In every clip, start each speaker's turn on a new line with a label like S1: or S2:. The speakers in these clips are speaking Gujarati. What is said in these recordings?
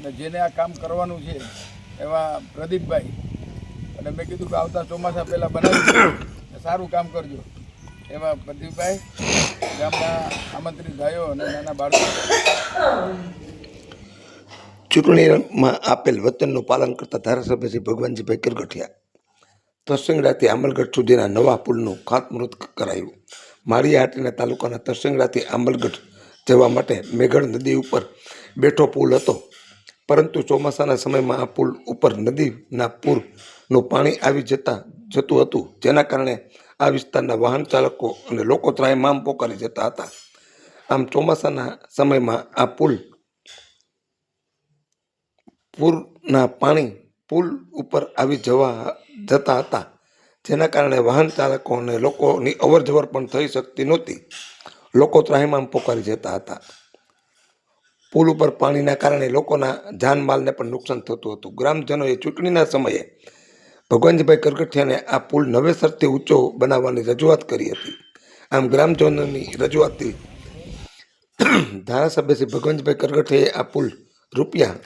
S1: અને જેને આ કામ કરવાનું છે એવા પ્રદીપભાઈ, અને મેં કીધું કે આવતા ચોમાસા પહેલાં બનાવી સારું કામ કરજો એવા પ્રદીપભાઈ, ગામના આમંત્રિત ભાઈઓ અને નાના બાળકો.
S2: ચૂંટણીમાં આપેલ વચનનું પાલન કરતા ધારાસભ્ય શ્રી ભગવાનજીભાઈ કરગઠિયા તરસિંગડાથી આંબલગઢ સુધીના નવા પુલનું ખાતમુહૂર્ત કરાયું. માળિયાહાટીના તાલુકાના તરસિંગડાથી આંબલગઢ જવા માટે મેઘડ નદી ઉપર બેઠો પુલ હતો, પરંતુ ચોમાસાના સમયમાં આ પુલ ઉપર નદીના પૂરનું પાણી આવી જતું હતું, જેના કારણે આ વિસ્તારના વાહન ચાલકો અને લોકો ત્રાહિમામ પોકારી જતા હતા. આમ ચોમાસાના સમયમાં આ પૂરના પાણી પુલ ઉપર આવી જતા હતા, જેના કારણે વાહન ચાલકો અને લોકોની અવરજવર પણ થઈ શકતી નહોતી. લોકો ત્રાહિમામ પોકારી જતા હતા. પુલ ઉપર પાણીના કારણે લોકોના જાનમાલને પણ નુકસાન થતું હતું. ગ્રામજનોએ ચૂંટણીના સમયે ભગવાનજીભાઈ કરગઠિયાને આ પુલ નવેસરથી ઊંચો બનાવવાની રજૂઆત કરી હતી. આમ ગ્રામજનોની રજૂઆતથી ધારાસભ્ય શ્રી ભગવાનજીભાઈ કરગઠિયાએ આ પુલ રૂપિયા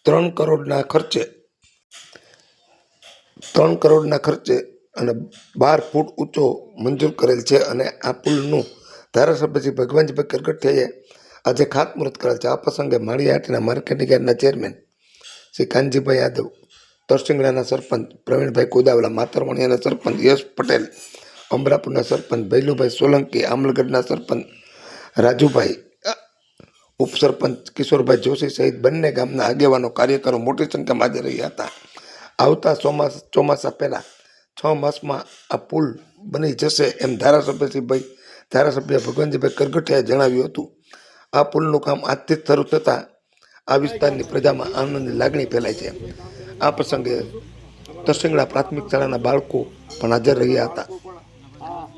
S2: 3 કરોડના ખર્ચે અને 12 ફૂટ ઊંચો મંજૂર કરેલ છે. અને આ પુલનું ધારાસભ્ય શ્રી ભગવાનજીભાઈ કરગઠિયાએ આજે ખાતમુહૂર્ત કરેલ છે. આ પ્રસંગે માળિયાહાટીના માર્કેટિંગ યાર્ડના ચેરમેન શ્રી કાનજીભાઈ યાદવ, તરસિંગડાના સરપંચ પ્રવીણભાઈ કોદાવલા, માતરવણિયાના સરપંચ યશ પટેલ, અમરાપુરના સરપંચ ભૈલુભાઈ સોલંકી, આમલગઢના સરપંચ રાજુભાઈ, ઉપસરપંચ કિશોરભાઈ જોશી સહિત બંને ગામના આગેવાનો, કાર્યકરો મોટી સંખ્યામાં હાજર રહ્યા હતા. આવતા ચોમાસા પહેલા 6 માસમાં આ પુલ બની જશે એમ ધારાસભ્ય ભગવાનજીભાઈ કરગઠિયાએ જણાવ્યું હતું. આ પુલનું કામ આજથી જ શરૂ થતાં આ વિસ્તારની પ્રજામાં આનંદની લાગણી ફેલાઈ છે. આ પ્રસંગે તરસિંગડા પ્રાથમિક શાળાના બાળકો પણ હાજર રહ્યા હતા.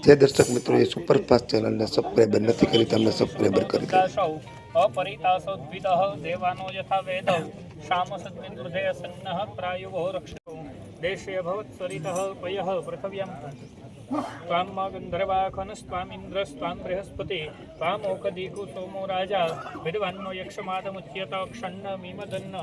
S2: જે દર્શક મિત્રોએ સુપરફાસ્ટ ચેનલને સબસ્ક્રાઈબર નથી કરી તેમને સબસ્ક્રાઈબર કરી દો.
S3: अपरितासोद्भिदः देवानो यथा वेद श्यामसद्विदृधय सन्नः प्रायुगो रक्षतो देशे भवत्सरितः पयः पृथिव्यां त्वां गन्धर्वाखनस्त्वामिन्द्रस्त्वां बृहस्पति त्वामोकदीकु सोमो राजा विद्वान्नो यक्षमादमुच्यत क्षण्णमीमदन्न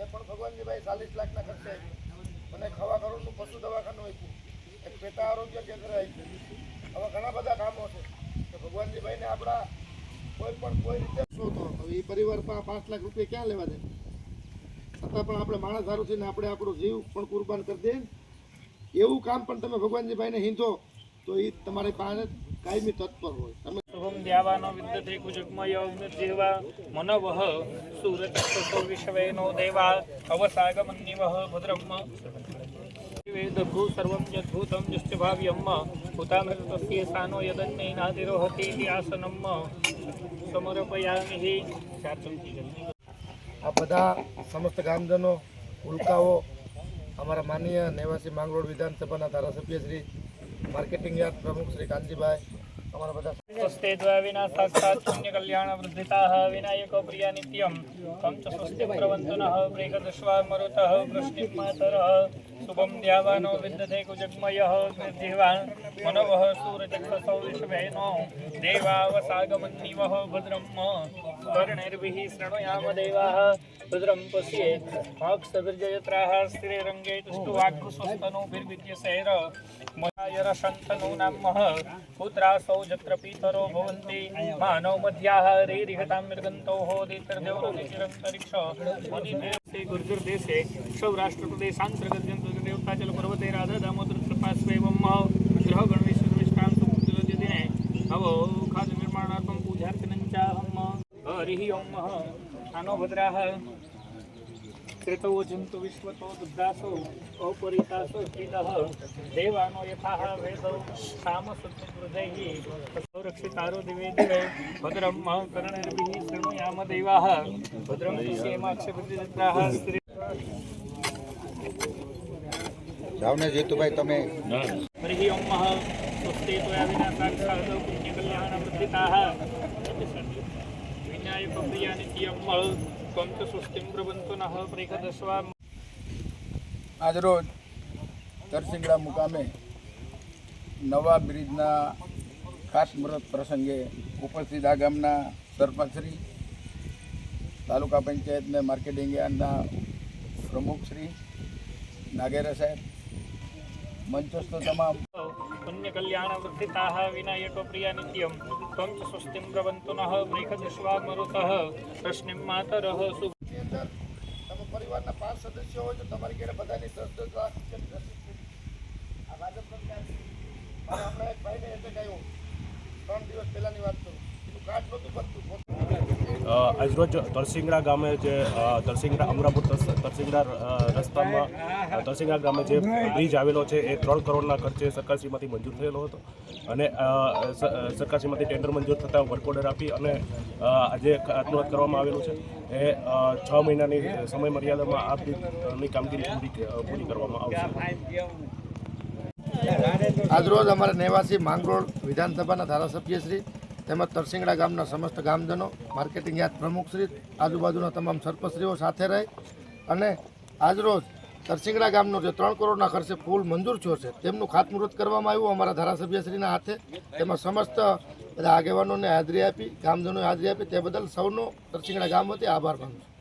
S1: એ પણ ભગવાનજીભાઈ 40 લાખના ખર્ચે મને ખવા કરોડનું પશુ દવાખાનું આપ્યું, એક પેટા આરોગ્ય કેન્દ્ર આપ્યું. હવે ઘણા બધા કામો છે કે ભગવાનજીભાઈને આપણા કોઈ રીતે શું તો હવે એ પરિવાર 5 લાખ રૂપિયા ક્યાં લેવા દે, છતાં પણ આપણે માણસ સારું છે ને આપણે આપણો જીવ પણ કુરબાન કરી દે. એવું કામ પણ તમે ભગવાનજીભાઈને હિંચો તો એ તમારી પાસે કાયમી તત્પર હોય. તમે
S3: શુભમ દ્યાવાનો વિદ્યતે કુજગ્મય ઉન્નતિર્વા મનવઃ સુરતસ્તો વિશ્વેનો દેવા અવસાગમન્યવઃ ભદ્રમ વેદભૂ સર્વં યદ્ભૂતં યશ્ચ ભાવ્યમ ઉતામૃતસ્ય સાનો યદન્નેનાતિરોહતિ આસનમ સમર્પયામિ.
S1: આ બધા સમસ્ત ગામજનો, ઉલ્કાઓ, અમારા માનનીય નેવાસી માંગરોળ વિધાનસભાના ધારાસભ્ય શ્રી, માર્કેટિંગ યાર્ડ પ્રમુખ શ્રી કાનજીભાઈ, અમારા બધા
S3: સ્વસ્તે દ્વા વિના સાક્ષાત પુણ્ય કલ્યાણ વૃદ્ધિતાઃ વિનાયકો પ્રિયા નિત્યમ તમ ચ સ્વસ્તિ પ્રવંતનઃ પ્રેકદશ્વા મરુતઃ વૃષ્ટિ માતરઃ શુભમ દ્યાવાનો વિદ્યતે કુજગ્મયઃ દેવા મનવઃ સૂરચક્ષસો વિશ્વેનો દેવાવસાગમન્યવઃ ભદ્રમ કર્ણૈર્વિઃ શૃણુયામ દેવાઃ ભદ્રમ પશ્યે અક્ષવિર્જયત્રાઃ સ્થિરે રંગે તુષ્ટુવાગ્સ્વસ્તનુभिर्विद्यसेर મયાયરશંતનો નામઃ પુત્રાસૌ જત્ર પિતરો ભવન્તિ માનવ મધ્યાઃ રેરિહતાં મૃગંતો હોદિતર્દેવરોદિતિરંતરિક્ષ મનિદેશે ગુર્જર દેશે સૌરાષ્ટ્ર પ્રદેશાંતર્ગત દેવતાચલ પર્વતે રાધા દામોદર કૃપાસ્વૈવમ ગ્રહ ગણવિષ્ટાં સુપુત્રજિને હવો ખાદ નિર્માણાર્થં પૂજાર્ચનંચાહમ હરિ ઓમ આનો ભદ્રાઃ कृतो जंतु विश्वतो दुग्धासो अपरितासो स्थितः देवानो यथाः वेदो सामसुतृदैः रक्षितारो दिवे दिवे भद्रं कर्णैर्भिः शृणुयाम देवाः भद्रं पश्येमाक्षभिर्जत्राः स्त्री
S1: જાવને જીતુભાઈ તમે
S3: हरिः ओम स्वस्ति त्वया विना साक्षात् पुण्यकल्याणवृद्धिताः विनायकप्रिया नित्यं त्वं च स्वस्तिं ब्रवन्तु नः प्रेकदस्वा
S4: આજરોજ તરસિંગડા મુકામે નવા બ્રિજના ખાસ મુહૂર્ત પ્રસંગે ઉપસ્થિત આ ગામના સરપંચશ્રી, તાલુકા પંચાયત ને માર્કેટિંગ યાર્ડના પ્રમુખશ્રી, નાગેરા સાહેબ, મંચસ્થ તમામ
S3: પુણ્યકલ્યાણવર્ધિતાः વિનાયકોપ્રિયા નિત્યં ત્વં ચ સ્વસ્તિં પ્રવन्तु નઃ બૃહદશ્વા મરુતઃ પ્રશ્નિં માતરઃ શુભ.
S1: ની અંદર તમે પરિવારના 5 સદસ્યો હોય તો તમારી ઘરે બધાની 10-10 લાખ રૂપિયાની રસીદ છે. આ ભાજપ સરકાર મારા હમણાં એક ભાઈને એટેક આવ્યો 3 દિવસ પહેલાની વાત કરું, એનું કાર્ડ નહોતું બનતું.
S5: આજરોજ તરસિંગડા ગામે જે તરસિંગડા અમરાપુર તરસિંગડા રસ્તામાં તરસિંગડા ગામે જે બ્રિજ આવેલો છે એ 3 કરોડના ખર્ચે સરકારશ્રીમાંથી મંજૂર થયેલો હતો અને સરકારશ્રીમાંથી ટેન્ડર મંજૂર થતાં વર્ક ઓર્ડર આપી અને આજે ખાતમુહૂર્ત કરવામાં આવેલું છે. એ 6 મહિનાની સમય મર્યાદામાં આ બ્રિજની કામગીરી પૂરી કરવામાં આવશે.
S1: આજરોજ અમારા નિવાસી માંગરોળ વિધાનસભાના ધારાસભ્યશ્રી તેમજ તરસિંગડા ગામના સમસ્ત ગામજનો, માર્કેટિંગ યાર્ડ પ્રમુખશ્રી, આજુબાજુના તમામ સરપંચશ્રીઓ સાથે રહી અને આજરોજ તરસિંગડા ગામનો જે 3 કરોડના ખર્ચે પુલ મંજૂર થયો છે તેમનું ખાતમુહૂર્ત કરવામાં આવ્યું અમારા ધારાસભ્યશ્રીના હાથે. તેમાં સમસ્ત બધા આગેવાનોને હાજરી આપી, ગામજનોએ હાજરી આપી તે બદલ સૌનો તરસિંગડા ગામ વતી આભાર માનું છું.